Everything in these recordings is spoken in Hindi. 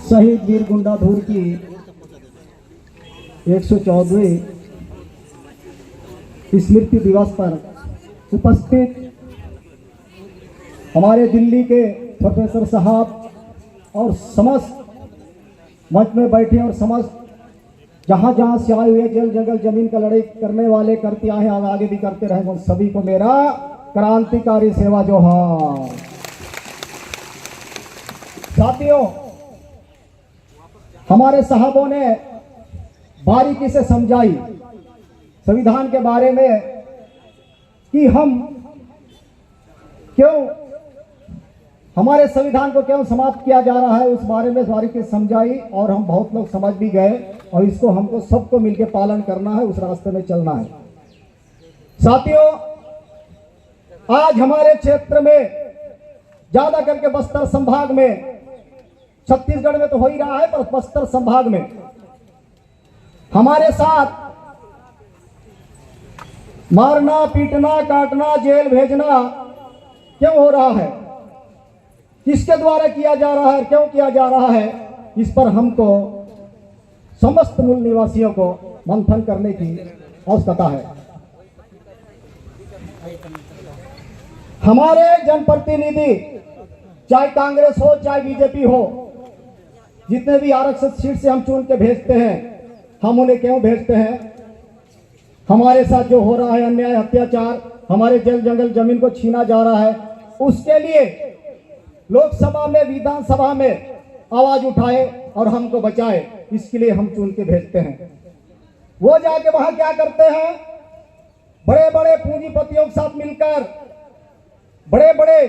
शहीद वीर गुंडाधुर की 114वें स्मृति दिवस पर उपस्थित हमारे दिल्ली के प्रोफेसर साहब और समस्त मंच में बैठे और समस्त जहाँ जहाँ से आए हुए जल जंगल जमीन का लड़ाई करने वाले करते आए और आगे भी करते रहेंगे, उन सभी को मेरा क्रांतिकारी सेवा जोहार। साथियों, हमारे साहबों ने बारीकी से समझाई संविधान के बारे में कि हम क्यों हमारे संविधान को क्यों समाप्त किया जा रहा है, उस बारे में बारीकी से समझाई और हम बहुत लोग समझ भी गए और इसको हमको सबको मिलकर पालन करना है, उस रास्ते में चलना है। साथियों, आज हमारे क्षेत्र में ज्यादा करके बस्तर संभाग में, छत्तीसगढ़ में तो हो ही रहा है, पर बस्तर संभाग में हमारे साथ मारना, पीटना, काटना, जेल भेजना क्यों हो रहा है, किसके द्वारा किया जा रहा है, क्यों किया जा रहा है, इस पर हमको समस्त मूल निवासियों को मंथन करने की आवश्यकता है। हमारे जनप्रतिनिधि चाहे कांग्रेस हो चाहे बीजेपी हो, जितने भी आरक्षित सीट से हम चुन के भेजते हैं, हम उन्हें क्यों भेजते हैं? हमारे साथ जो हो रहा है अन्याय, अत्याचार, हमारे जल जंगल जमीन को छीना जा रहा है, उसके लिए लोकसभा में, विधानसभा में आवाज उठाए और हमको बचाए, इसके लिए हम चुन के भेजते हैं। वो जाके वहां क्या करते हैं? बड़े बड़े पूंजीपतियों के साथ मिलकर, बड़े बड़े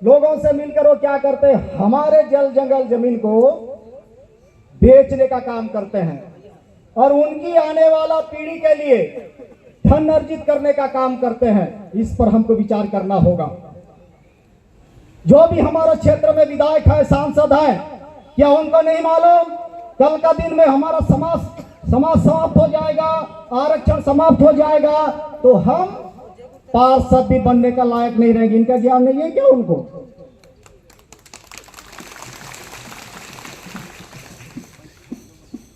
लोगों से मिलकर वो क्या करते हैं? हमारे जल जंगल जमीन को बेचने का काम करते हैं और उनकी आने वाला पीढ़ी के लिए धन अर्जित करने का काम करते हैं। इस पर हमको विचार करना होगा। जो भी हमारे क्षेत्र में विधायक है, सांसद है, क्या उनको नहीं मालूम कल का दिन में हमारा समाज समाप्त हो जाएगा, आरक्षण समाप्त हो जाएगा तो हम पार्षद भी बनने का लायक नहीं रहेंगे? इनका ज्ञान नहीं है क्या उनको?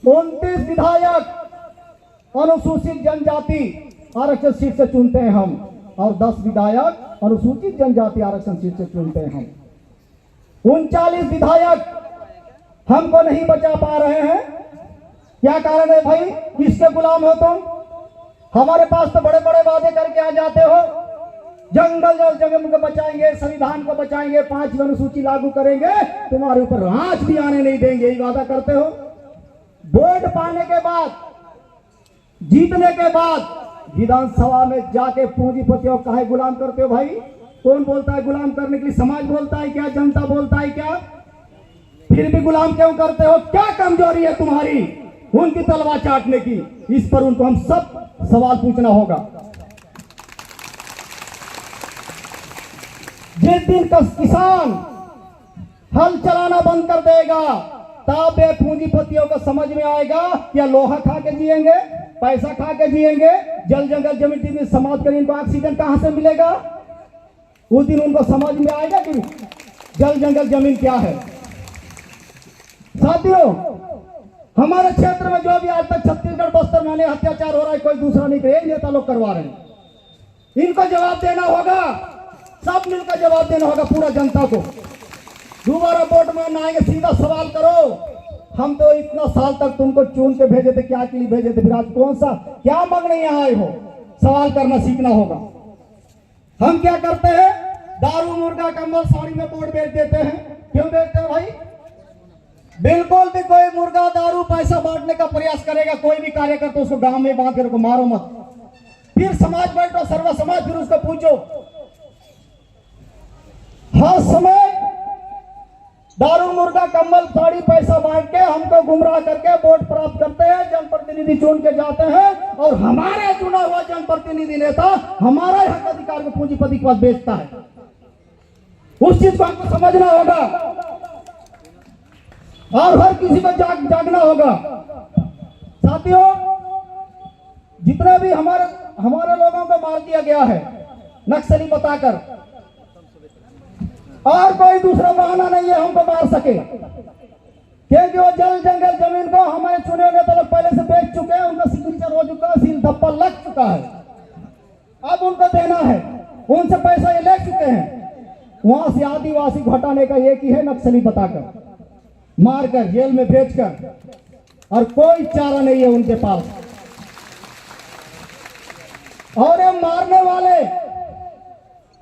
उनतीस विधायक अनुसूचित जनजाति आरक्षण सीट से चुनते हैं हम और 10 विधायक अनुसूचित जनजाति आरक्षण सीट से चुनते हैं हम। 39 विधायक हमको नहीं बचा पा रहे हैं। क्या कारण है भाई? किसके गुलाम हो तुम? हमारे पास तो बड़े बड़े वादे करके आ जाते हो, जंगल जल जगह को बचाएंगे, संविधान को बचाएंगे, 5 अनुसूची लागू करेंगे, तुम्हारे ऊपर आंच भी आने नहीं देंगे, यही वादा करते हो। वोट पाने के बाद, जीतने के बाद विधानसभा में जाके पूंजीपतियों का है गुलाम करते हो भाई। कौन बोलता है गुलाम करने के लिए? समाज बोलता है क्या? जनता बोलता है क्या? फिर भी गुलाम क्यों करते हो? क्या कमजोरी है तुम्हारी उनकी तलवार चाटने की? इस पर उनको हम सब सवाल पूछना होगा। जिस दिन का किसान हल चलाना बंद कर देगा, तब ये पूंजीपतियों को समझ में आएगा क्या लोहा खा के जिएंगे, पैसा खा के जिएंगे, जल जंगल जमीन समाप्त कर इनको ऑक्सीजन कहां से मिलेगा? उस दिन उनको समझ में आएगा कि जल जंगल जमीन क्या है। साथियों, हमारे क्षेत्र में जो भी आज तक छत्तीसगढ़ बस्तर में अत्याचार हो रहा है, कोई दूसरा नहीं, एक नेता लोग करवा रहे हैं। इनको जवाब देना होगा, सब मिलकर जवाब देना होगा पूरा जनता को। दोबारा वोट मांगने आएंगे, सीधा सवाल करो, हम तो इतना साल तक तुमको चुन के भेजे थे, क्या के लिए भेजे थे? फिर आज कौन सा क्या मांगने यहाँ आए हो? सवाल करना सीखना होगा। हम क्या करते हैं? दारू, मुर्गा, कंबल, साड़ी में वोट बेच देते हैं। क्यों बेचते हैं भाई? बिल्कुल भी कोई मुर्गा, दारू, पैसा बांटने का प्रयास करेगा, कोई भी कार्यकर्ता, उसको गांव में बांध कर मारो मत। फिर समाज बैठो, सर्व समाज, फिर उसको पूछो। हर समय दारू, मुर्गा, कम्बल, साड़ी, पैसा बांट के हमको गुमराह करके वोट प्राप्त करते हैं, जनप्रतिनिधि चुन के जाते हैं और हमारे चुना हुआ जनप्रतिनिधि नेता हमारा हक अधिकार को पूंजीपति के पास बेचता है। उस चीज को हमको समझना होगा और हर किसी को जागना होगा। साथियों, जितने भी हमारे लोगों को मार दिया गया है नक्सली बताकर, और कोई दूसरा बहाना नहीं है हमको मार सके। क्योंकि वो जल जंगल जमीन को हमारे चुने हुए तो लोग पहले से बेच चुके हैं, उनका सिग्नेचर हो चुका है, सील धप्पा लग चुका है, अब उनको देना है, उनसे पैसा ये ले चुके हैं। वहां से आदिवासी को हटाने का एक ही है, नक्सली बताकर, मारकर, जेल में भेजकर, और कोई चारा नहीं है उनके पास। और ये मारने वाले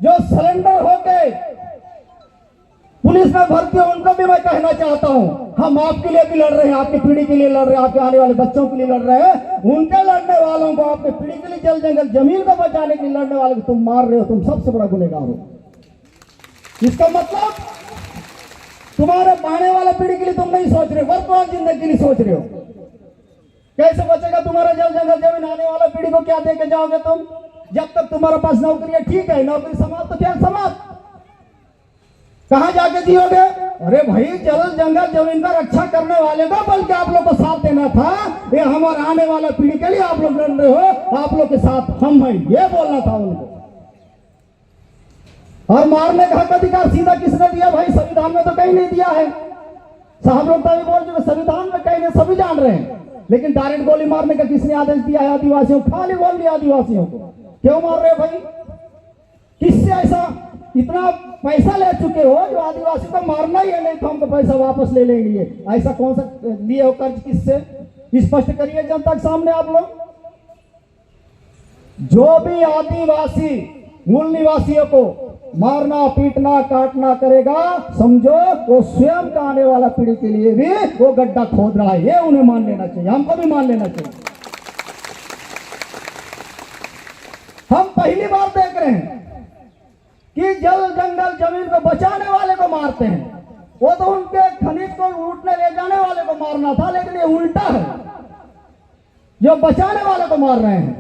जो सरेंडर होके पुलिस में भर्ती हो, उनको भी मैं कहना चाहता हूं, हम आपके लिए भी लड़ रहे हैं, आपकी पीढ़ी के लिए लड़ रहे हैं, आपके आने वाले बच्चों के लिए लड़ रहे हैं। उनके लड़ने वालों को, आपकी पीढ़ी के लिए, जल जंगल जमीन को बचाने के लिए लड़ने वालों को तुम मार रहे हो, तुम सबसे बड़ा गुनहगार हो। इसका मतलब तुम्हारे आने वाले पीढ़ी के लिए तुम नहीं सोच रहे, वर्तमान जिंदगी के लिए सोच रहे हो। कैसे बचेगा तुम्हारा जल जंगल जमीन? आने वाला पीढ़ी को क्या देके जाओगे तुम? जब तक तुम्हारे पास नौकरी है, ठीक है, नौकरी समाप्त तो क्या समाप्त, कहां जाके जियोगे? अरे भाई, जल जंगल जमीन का रक्षा करने वाले को बल्कि आप लोग को साथ देना था। ये हमारे आने वाला पीढ़ी के लिए आप लोग लड़ रहे हो, आप लोग के साथ हम हैं, ये बोलना था उनको। और मारने का हक अधिकार सीधा किसने दिया भाई? संविधान में तो कहीं नहीं दिया है। साहब लोग तो बोल चुके, संविधान में कहीं नहीं, सभी जान रहे हैं, लेकिन डायरेक्ट गोली मारने का किसने आदेश दिया है? आदिवासियों को। खाली बोल दिया आदिवासियों को। क्यों मार रहे भाई? किससे ऐसा? इतना पैसा ले चुके हो जो आदिवासी को मारना ही है, नहीं तो हमको पैसा वापस ले लेंगे। ऐसा कौन सा लिए हो कर्ज? किससे? स्पष्ट करिए जनता के सामने आप लोग। जो भी आदिवासी मूल निवासियों को मारना, पीटना, काटना करेगा, समझो वो स्वयं का आने वाला पीढ़ी के लिए भी वो गड्ढा खोद रहा है। ये उन्हें मान लेना चाहिए, हमको भी मान लेना चाहिए। हम पहली बार देख रहे हैं कि जल जंगल जमीन को बचाने वाले को मारते हैं। वो तो उनके खनिज को लूटने ले जाने वाले को मारना था, लेकिन ये उल्टा है, जो बचाने वाले को मार रहे हैं।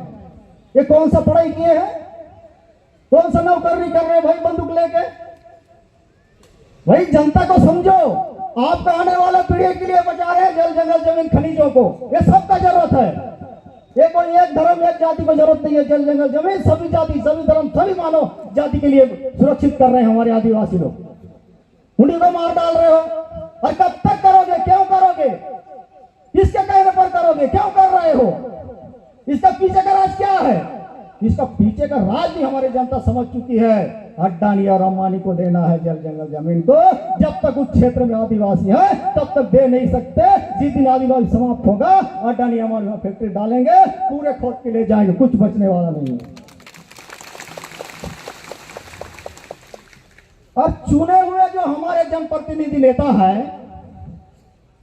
ये कौन सा पढ़ाई किए हैं? कौन सा नौकरी कर रहे हैं भाई बंदूक लेके? भाई जनता को समझो, आपका आने वाला पीढ़ी के लिए बचा रहे हैं जल जंगल जमीन खनिजों को। ये सबका जरूरत है। ये कोई एक धर्म एक जाति को जरूरत नहीं है। जल जंगल जमीन सभी जाति, सभी धर्म, सभी मानव जाति के लिए सुरक्षित कर रहे हैं हमारे आदिवासी लोग। उन्हीं को मार डाल रहे हो, और कब तक करोगे? क्यों करोगे? किसके कहने पर करोगे? क्यों कर रहे हो? इसका पीछे का राज क्या है? इसका पीछे का राज भी हमारी जनता समझ चुकी है। अड्डानी और अंबानी को देना है जल जंगल जमीन को। जब तक उस क्षेत्र में आदिवासी है तब तक दे नहीं सकते। जिस दिन आदिवासी समाप्त होगा, अड्डानी अंबानी फैक्ट्री डालेंगे, पूरे खोद के ले जाएंगे, कुछ बचने वाला नहीं है। और चुने हुए जो हमारे जनप्रतिनिधि नेता है,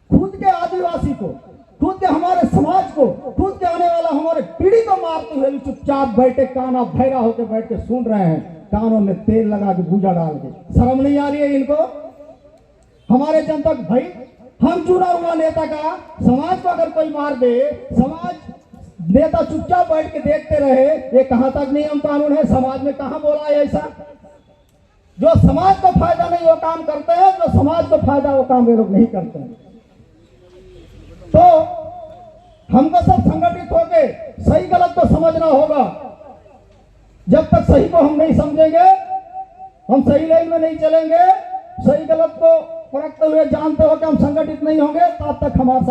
खुद के आदिवासी को, खुद के हमारे समाज को, खुद के आने वाला हमारे पीढ़ी को मारते हुए चुपचाप बैठे, काना भैरा होकर बैठ के सुन रहे हैं, कानों में तेल लगा के भूजा डाल के। शर्म नहीं आ रही है इनको? हमारे जनता भाई, हम चुना हुआ नेता का समाज को अगर कोई मार दे, समाज नेता चुपचाप बैठ के देखते रहे, ये कहां तक नियम कानून है? समाज में कहां बोला है ऐसा? जो समाज को फायदा नहीं वो काम करते हैं, जो समाज को फायदा वो काम वे लोग नहीं करते हैं। तो हमको सब संगठित होके सही गलत को समझना होगा। जब तक सही को हम नहीं समझेंगे, हम सही लाइन में नहीं चलेंगे, सही गलत को परखते हुए जानते हो कि हम संगठित नहीं होंगे, तब तक हमारे साथ